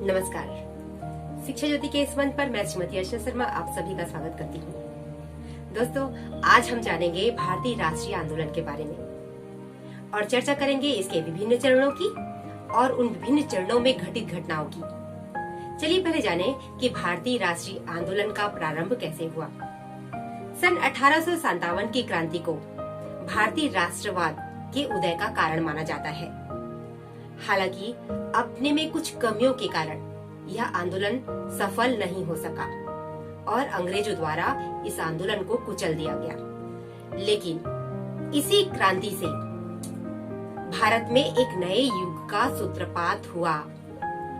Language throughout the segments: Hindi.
नमस्कार। शिक्षा ज्योति के इस मंच पर मैं श्रीमती अर्चना शर्मा आप सभी का स्वागत करती हूँ। दोस्तों, आज हम जानेंगे भारतीय राष्ट्रीय आंदोलन के बारे में और चर्चा करेंगे इसके विभिन्न चरणों की और उन विभिन्न चरणों में घटित घटनाओं की। चलिए पहले जानें कि भारतीय राष्ट्रीय आंदोलन का प्रारंभ कैसे हुआ। सन 1857 की क्रांति को भारतीय राष्ट्रवाद के उदय का कारण माना जाता है। हालांकि अपने में कुछ कमियों के कारण यह आंदोलन सफल नहीं हो सका और अंग्रेजों द्वारा इस आंदोलन को कुचल दिया गया। लेकिन इसी क्रांति से भारत में एक नए युग का सूत्रपात हुआ,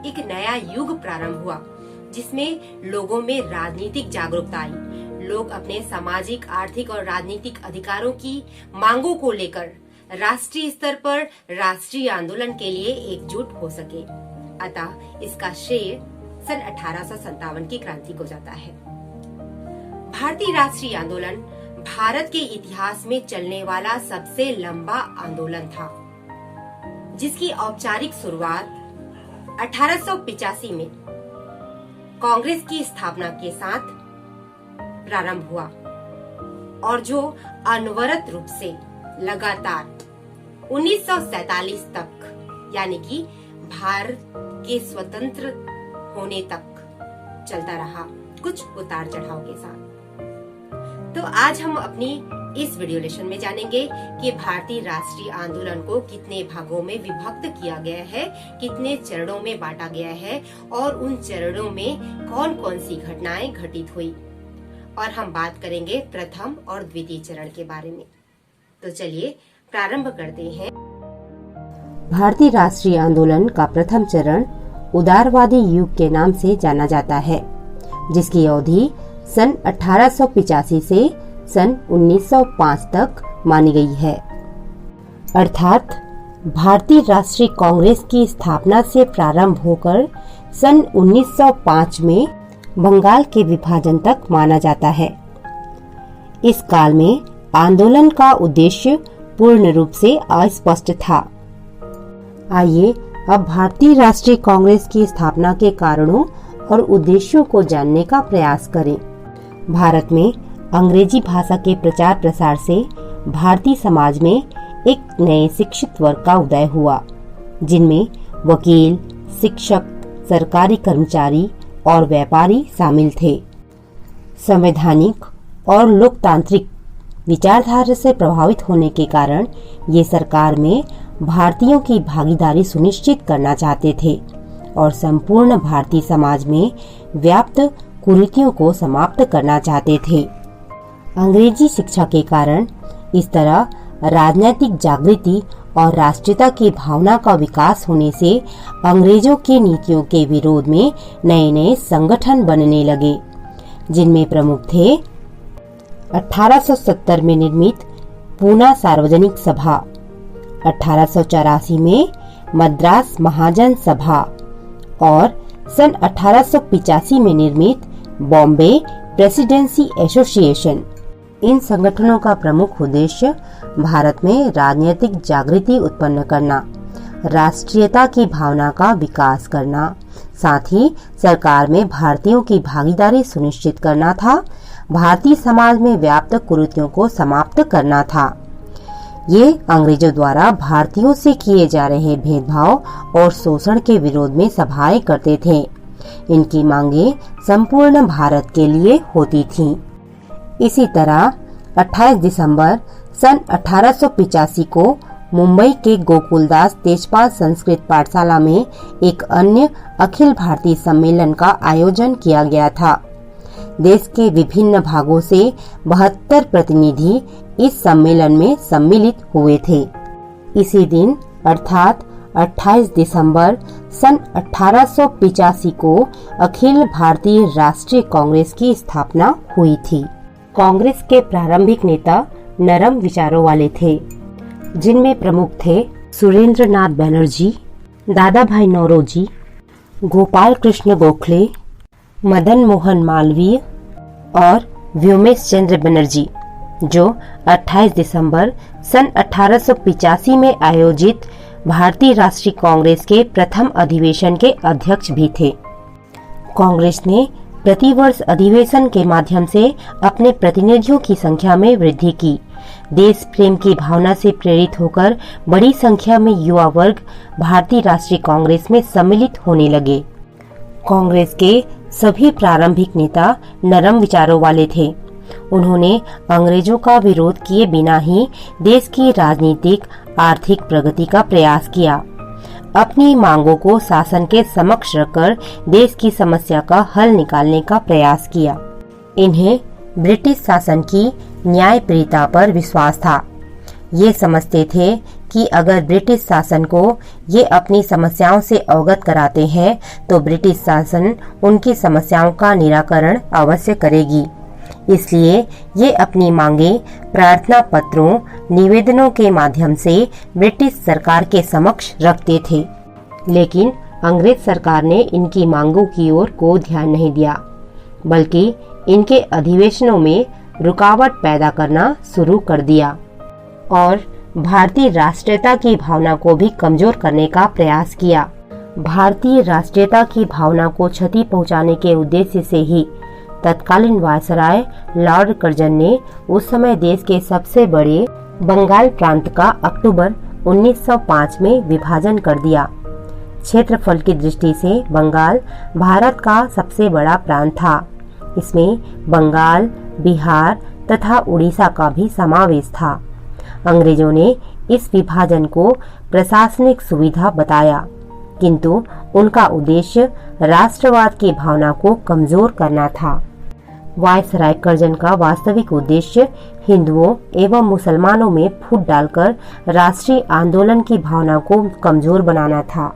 एक नया युग प्रारंभ हुआ जिसमें लोगों में राजनीतिक जागरूकता आई। लोग अपने सामाजिक, आर्थिक और राजनीतिक अधिकारों की मांगों को लेकर राष्ट्रीय स्तर पर राष्ट्रीय आंदोलन के लिए एकजुट हो सके। अतः इसका श्रेय सन 1857 की क्रांति को जाता है। भारतीय राष्ट्रीय आंदोलन भारत के इतिहास में चलने वाला सबसे लंबा आंदोलन था, जिसकी औपचारिक शुरुआत 1885 में कांग्रेस की स्थापना के साथ प्रारंभ हुआ और जो अनवरत रूप से लगातार 1947 तक, यानी कि भारत के स्वतंत्र होने तक चलता रहा, कुछ उतार चढ़ाव के साथ। तो आज हम अपनी इस वीडियो लेसन में जानेंगे कि भारतीय राष्ट्रीय आंदोलन को कितने भागों में विभक्त किया गया है, कितने चरणों में बांटा गया है और उन चरणों में कौन कौन सी घटनाएं घटित हुई। और हम बात करेंगे प्रथम और द्वितीय चरण के बारे में। तो चलिए प्रारंभ करते हैं। भारतीय राष्ट्रीय आंदोलन का प्रथम चरण उदारवादी युग के नाम से जाना जाता है, जिसकी अवधि सन 1885 से सन 1905 तक मानी गई है। अर्थात भारतीय राष्ट्रीय कांग्रेस की स्थापना से प्रारंभ होकर सन 1905 में बंगाल के विभाजन तक माना जाता है। इस काल में आंदोलन का उद्देश्य पूर्ण रूप से अस्पष्ट था। आइए अब भारतीय राष्ट्रीय कांग्रेस की स्थापना के कारणों और उद्देश्यों को जानने का प्रयास करें। भारत में अंग्रेजी भाषा के प्रचार प्रसार से भारतीय समाज में एक नए शिक्षित वर्ग का उदय हुआ, जिनमें वकील, शिक्षक, सरकारी कर्मचारी और व्यापारी शामिल थे। संवैधानिक और लोकतांत्रिक विचारधारा से प्रभावित होने के कारण ये सरकार में भारतीयों की भागीदारी सुनिश्चित करना चाहते थे और संपूर्ण भारतीय समाज में व्याप्त कुरीतियों को समाप्त करना चाहते थे। अंग्रेजी शिक्षा के कारण इस तरह राजनीतिक जागृति और राष्ट्रीयता की भावना का विकास होने से अंग्रेजों की नीतियों के विरोध में नए नए संगठन बनने लगे, जिनमें प्रमुख थे 1870 में निर्मित पूना सार्वजनिक सभा, 1884 में मद्रास महाजन सभा और सन 1885 में निर्मित बॉम्बे प्रेसिडेंसी एसोसिएशन। इन संगठनों का प्रमुख उद्देश्य भारत में राजनीतिक जागृति उत्पन्न करना, राष्ट्रीयता की भावना का विकास करना, साथ ही सरकार में भारतीयों की भागीदारी सुनिश्चित करना था, भारतीय समाज में व्याप्त कुरीतियों को समाप्त करना था। ये अंग्रेजों द्वारा भारतीयों से किए जा रहे भेदभाव और शोषण के विरोध में सभाएं करते थे। इनकी मांगे संपूर्ण भारत के लिए होती थीं। इसी तरह 28 दिसंबर सन 1885 को मुंबई के गोकुलदास तेजपाल संस्कृत पाठशाला में एक अन्य अखिल भारतीय सम्मेलन का आयोजन किया गया था। देश के विभिन्न भागों से 72 प्रतिनिधि इस सम्मेलन में सम्मिलित हुए थे। इसी दिन अर्थात 28 दिसंबर सन 1885 को अखिल भारतीय राष्ट्रीय कांग्रेस की स्थापना हुई थी। कांग्रेस के प्रारंभिक नेता नरम विचारों वाले थे, जिनमें प्रमुख थे सुरेंद्र नाथ बनर्जी, दादा भाई नौरोजी, गोपाल कृष्ण गोखले, मदन मोहन मालवीय और व्योमेश चंद्र बनर्जी, जो 28 दिसंबर सन 1885 में आयोजित भारतीय राष्ट्रीय कांग्रेस के प्रथम अधिवेशन के अध्यक्ष भी थे। कांग्रेस ने प्रतिवर्ष अधिवेशन के माध्यम से अपने प्रतिनिधियों की संख्या में वृद्धि की। देश प्रेम की भावना से प्रेरित होकर बड़ी संख्या में युवा वर्ग भारतीय राष्ट्रीय कांग्रेस में सम्मिलित होने लगे। कांग्रेस के सभी प्रारंभिक नेता नरम विचारों वाले थे। उन्होंने अंग्रेजों का विरोध किए बिना ही देश की राजनीतिक आर्थिक प्रगति का प्रयास किया। अपनी मांगों को शासन के समक्ष रखकर देश की समस्या का हल निकालने का प्रयास किया। इन्हें ब्रिटिश शासन की न्यायप्रियता पर विश्वास था। ये समझते थे कि अगर ब्रिटिश शासन को ये अपनी समस्याओं से अवगत कराते हैं तो ब्रिटिश शासन उनकी समस्याओं का निराकरण अवश्य करेगी। इसलिए ये अपनी मांगे प्रार्थना पत्रों, निवेदनों के माध्यम से ब्रिटिश सरकार के समक्ष रखते थे। लेकिन अंग्रेज सरकार ने इनकी मांगों की ओर कोई ध्यान नहीं दिया, बल्कि इनके अधिवेशनों में रुकावट पैदा करना शुरू कर दिया और भारतीय राष्ट्रीयता की भावना को भी कमजोर करने का प्रयास किया। भारतीय राष्ट्रीयता की भावना को क्षति पहुंचाने के उद्देश्य से ही तत्कालीन वायसराय लॉर्ड कर्जन ने उस समय देश के सबसे बड़े बंगाल प्रांत का अक्टूबर 1905 में विभाजन कर दिया। क्षेत्रफल की दृष्टि से बंगाल भारत का सबसे बड़ा प्रांत था। इसमें बंगाल, बिहार तथा उड़ीसा का भी समावेश था। अंग्रेजों ने इस विभाजन को प्रशासनिक सुविधा बताया, किंतु उनका उद्देश्य राष्ट्रवाद की भावना को कमजोर करना था। वायसराय कर्जन का वास्तविक उद्देश्य हिंदुओं एवं मुसलमानों में फूट डालकर राष्ट्रीय आंदोलन की भावना को कमजोर बनाना था।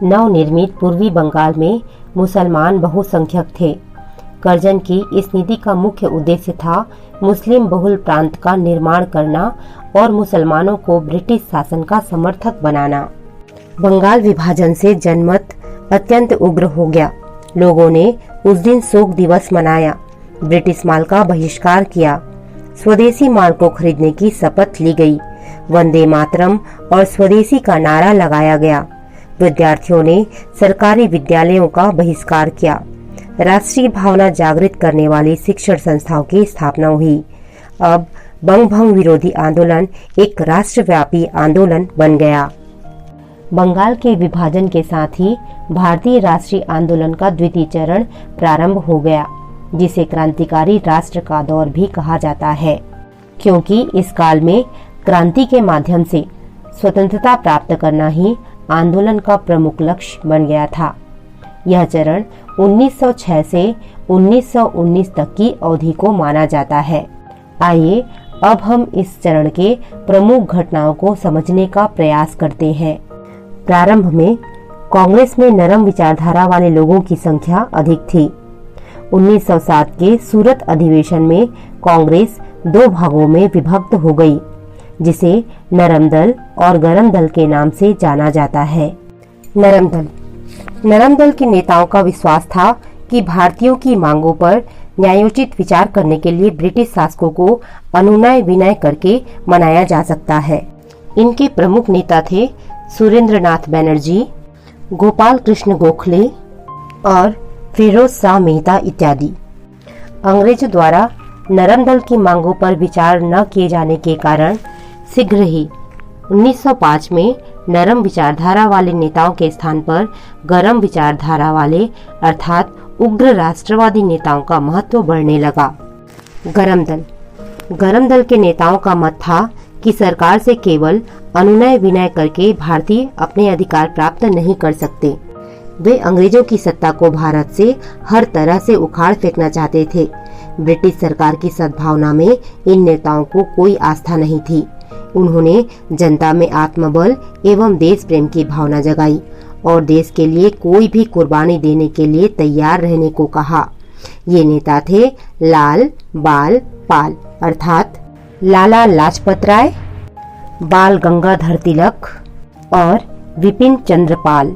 नवनिर्मित पूर्वी बंगाल में मुसलमान बहुसंख्यक थे। कर्जन की इस नीति का मुख्य उद्देश्य था मुस्लिम बहुल प्रांत का निर्माण करना और मुसलमानों को ब्रिटिश शासन का समर्थक बनाना। बंगाल विभाजन से जनमत अत्यंत उग्र हो गया। लोगों ने उस दिन शोक दिवस मनाया, ब्रिटिश माल का बहिष्कार किया, स्वदेशी माल को खरीदने की शपथ ली गई, वंदे मातरम और स्वदेशी का नारा लगाया गया। विद्यार्थियों ने सरकारी विद्यालयों का बहिष्कार किया। राष्ट्रीय भावना जागृत करने वाली शिक्षण संस्थाओं की स्थापना हुई। अब बंग भंग विरोधी आंदोलन एक राष्ट्रव्यापी आंदोलन बन गया। बंगाल के विभाजन के साथ ही भारतीय राष्ट्रीय आंदोलन का द्वितीय चरण प्रारंभ हो गया, जिसे क्रांतिकारी राष्ट्र का दौर भी कहा जाता है, क्योंकि इस काल में क्रांति के माध्यम से स्वतंत्रता प्राप्त करना ही आंदोलन का प्रमुख लक्ष्य बन गया था। यह चरण 1906 से 1919 तक की अवधि को माना जाता है। आइए अब हम इस चरण के प्रमुख घटनाओं को समझने का प्रयास करते हैं। प्रारंभ में कांग्रेस में नरम विचारधारा वाले लोगों की संख्या अधिक थी। 1907 के सूरत अधिवेशन में कांग्रेस दो भागों में विभक्त हो गई, जिसे नरम दल और गरम दल के नाम से जाना जाता है। नरम दल के नेताओं का विश्वास था कि भारतीयों की मांगों पर न्यायोचित विचार करने के लिए ब्रिटिश शासकों को अनुनय विनय करके मनाया जा सकता है। इनके प्रमुख नेता थे सुरेंद्रनाथ बैनर्जी, गोपाल कृष्ण गोखले और फिरोज शाह मेहता इत्यादि। अंग्रेजों द्वारा नरम दल की मांगों पर विचार न किए जाने के कारण शीघ्र ही 1905 में नरम विचारधारा वाले नेताओं के स्थान पर गरम विचारधारा वाले अर्थात उग्र राष्ट्रवादी नेताओं का महत्व बढ़ने लगा। गरम दल के नेताओं का मत था कि सरकार से केवल अनुनय विनय करके भारतीय अपने अधिकार प्राप्त नहीं कर सकते। वे अंग्रेजों की सत्ता को भारत से हर तरह से उखाड़ फेंकना चाहते थे। ब्रिटिश सरकार की सद्भावना में इन नेताओं को कोई आस्था नहीं थी। उन्होंने जनता में आत्मबल एवं देश प्रेम की भावना जगाई और देश के लिए कोई भी कुर्बानी देने के लिए तैयार रहने को कहा। ये नेता थे लाल बाल पाल अर्थात लाला लाजपत राय, बाल गंगाधर तिलक और विपिन चंद्र पाल।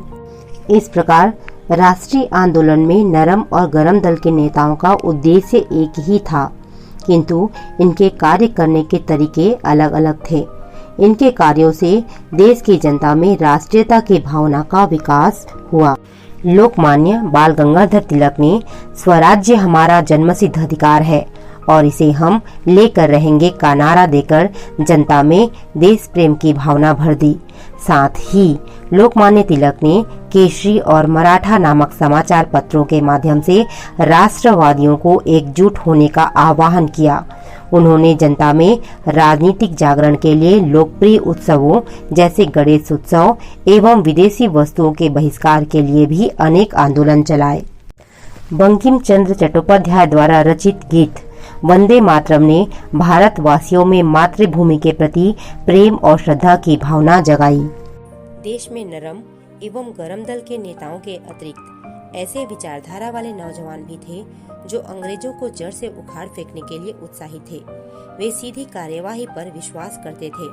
इस प्रकार राष्ट्रीय आंदोलन में नरम और गरम दल के नेताओं का उद्देश्य एक ही था, किंतु इनके कार्य करने के तरीके अलग अलग थे। इनके कार्यों से देश की जनता में राष्ट्रीयता की भावना का विकास हुआ। लोकमान्य बाल गंगाधर तिलक ने स्वराज्य हमारा जन्मसिद्ध अधिकार है और इसे हम लेकर रहेंगे का नारा देकर जनता में देश प्रेम की भावना भर दी। साथ ही लोकमान्य तिलक ने केसरी और मराठा नामक समाचार पत्रों के माध्यम से राष्ट्रवादियों को एकजुट होने का आह्वान किया। उन्होंने जनता में राजनीतिक जागरण के लिए लोकप्रिय उत्सवों जैसे गणेश उत्सव एवं विदेशी वस्तुओं के बहिष्कार के लिए भी अनेक आंदोलन चलाए। बंकिम चंद्र चट्टोपाध्याय द्वारा रचित गीत वंदे मातरम ने भारतवासियों में मातृभूमि के प्रति प्रेम और श्रद्धा की भावना जगाई। देश में नरम एवं गरम दल के नेताओं के अतिरिक्त ऐसे विचारधारा वाले नौजवान भी थे जो अंग्रेजों को जड़ से उखाड़ फेंकने के लिए उत्साही थे। वे सीधी कार्यवाही पर विश्वास करते थे।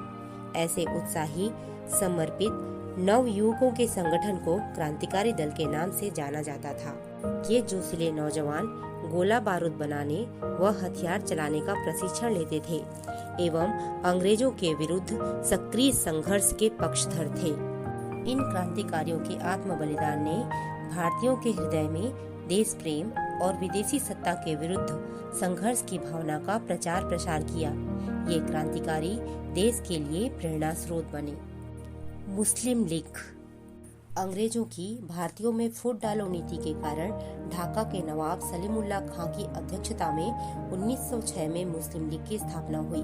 ऐसे उत्साही समर्पित नव युवकों के संगठन को क्रांतिकारी दल के नाम से जाना जाता था। ये जोशीले नौजवान गोला बारूद बनाने व हथियार चलाने का प्रशिक्षण लेते थे एवं अंग्रेजों के विरुद्ध सक्रिय संघर्ष के पक्षधर थे। इन क्रांतिकारियों के आत्म बलिदान ने भारतीयों के हृदय में देश प्रेम और विदेशी सत्ता के विरुद्ध संघर्ष की भावना का प्रचार प्रसार किया। ये क्रांतिकारी देश के लिए प्रेरणा स्रोत बने। मुस्लिम लीग अंग्रेजों की भारतीयों में फूट डालो नीति के कारण ढाका के नवाब सलीमुल्लाह खां की अध्यक्षता में 1906 में मुस्लिम लीग की स्थापना हुई।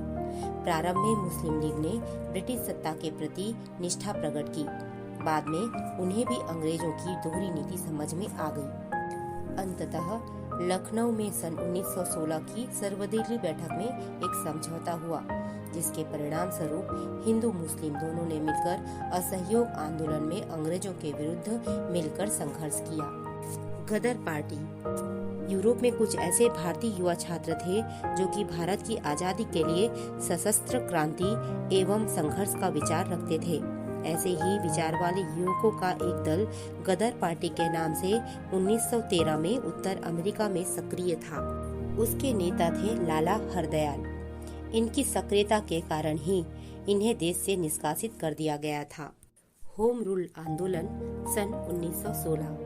प्रारंभ में मुस्लिम लीग ने ब्रिटिश सत्ता के प्रति निष्ठा प्रकट की। बाद में उन्हें भी अंग्रेजों की दोहरी नीति समझ में आ गई। अंततः लखनऊ में सन 1916 की सर्वदलीय बैठक में एक समझौता हुआ, जिसके परिणाम स्वरूप हिंदू मुस्लिम दोनों ने मिलकर असहयोग आंदोलन में अंग्रेजों के विरुद्ध मिलकर संघर्ष किया। गदर पार्टी यूरोप में कुछ ऐसे भारतीय युवा छात्र थे जो कि भारत की आजादी के लिए सशस्त्र क्रांति एवं संघर्ष का विचार रखते थे। ऐसे ही विचार वाले युवकों का एक दल गदर पार्टी के नाम से 1913 में उत्तर अमेरिका में सक्रिय था। उसके नेता थे लाला हरदयाल। इनकी सक्रियता के कारण ही इन्हें देश से निष्कासित कर दिया गया था। होम रूल आंदोलन सन 1916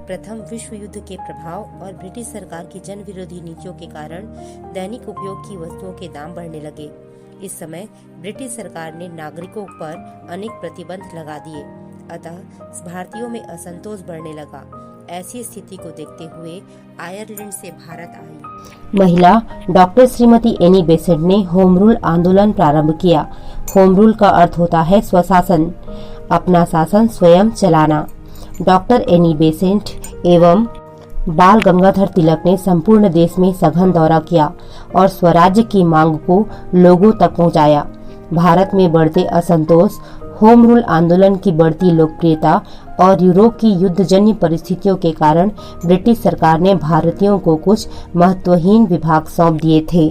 प्रथम विश्व युद्ध के प्रभाव और ब्रिटिश सरकार की जन विरोधी नीतियों के कारण दैनिक उपयोग की वस्तुओं के दाम बढ़ने लगे। इस समय ब्रिटिश सरकार ने नागरिकों पर अनेक प्रतिबंध लगा दिए, अतः भारतीयों में असंतोष बढ़ने लगा। ऐसी स्थिति को देखते हुए आयरलैंड से भारत आई महिला डॉक्टर श्रीमती एनी बेसेंट ने होम रूल आंदोलन प्रारंभ किया। होम रूल का अर्थ होता है स्वशासन, अपना शासन स्वयं चलाना। डॉक्टर एनी बेसेंट एवं बाल गंगाधर तिलक ने संपूर्ण देश में सघन दौरा किया और स्वराज्य की मांग को लोगों तक पहुंचाया। भारत में बढ़ते असंतोष, होम रूल आंदोलन की बढ़ती लोकप्रियता और यूरोप की युद्धजन्य परिस्थितियों के कारण ब्रिटिश सरकार ने भारतीयों को कुछ महत्वहीन विभाग सौंप दिए थे।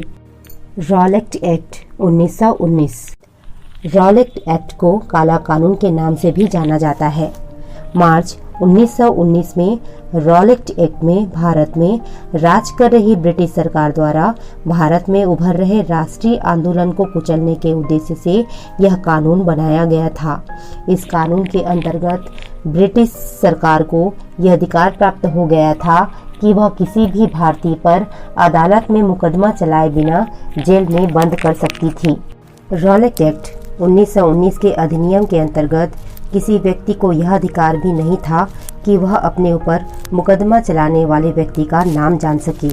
रॉलेट एक्ट 1919 रॉलेट एक्ट को काला कानून के नाम से भी जाना जाता है। मार्च 1919 में रॉलेट एक्ट में भारत में राज कर रही ब्रिटिश सरकार द्वारा भारत में उभर रहे राष्ट्रीय आंदोलन को कुचलने के उद्देश्य से यह कानून बनाया गया था। इस कानून के अंतर्गत ब्रिटिश सरकार को यह अधिकार प्राप्त हो गया था कि वह किसी भी भारतीय पर अदालत में मुकदमा चलाए बिना जेल में बंद कर सकती थी। रॉलेट एक्ट 1919 के अधिनियम के अंतर्गत किसी व्यक्ति को यह अधिकार भी नहीं था कि वह अपने ऊपर मुकदमा चलाने वाले व्यक्ति का नाम जान सके।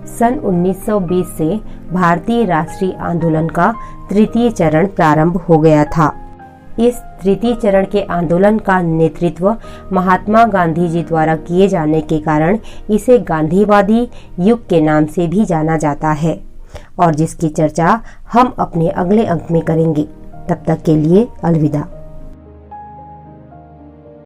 सन 1920 से भारतीय राष्ट्रीय आंदोलन का तृतीय चरण प्रारंभ हो गया था। इस तृतीय चरण के आंदोलन का नेतृत्व महात्मा गांधी जी द्वारा किए जाने के कारण इसे गांधीवादी युग के नाम से भी जाना जाता है और जिसकी चर्चा हम अपने अगले अंक में करेंगे। तब तक के लिए अलविदा।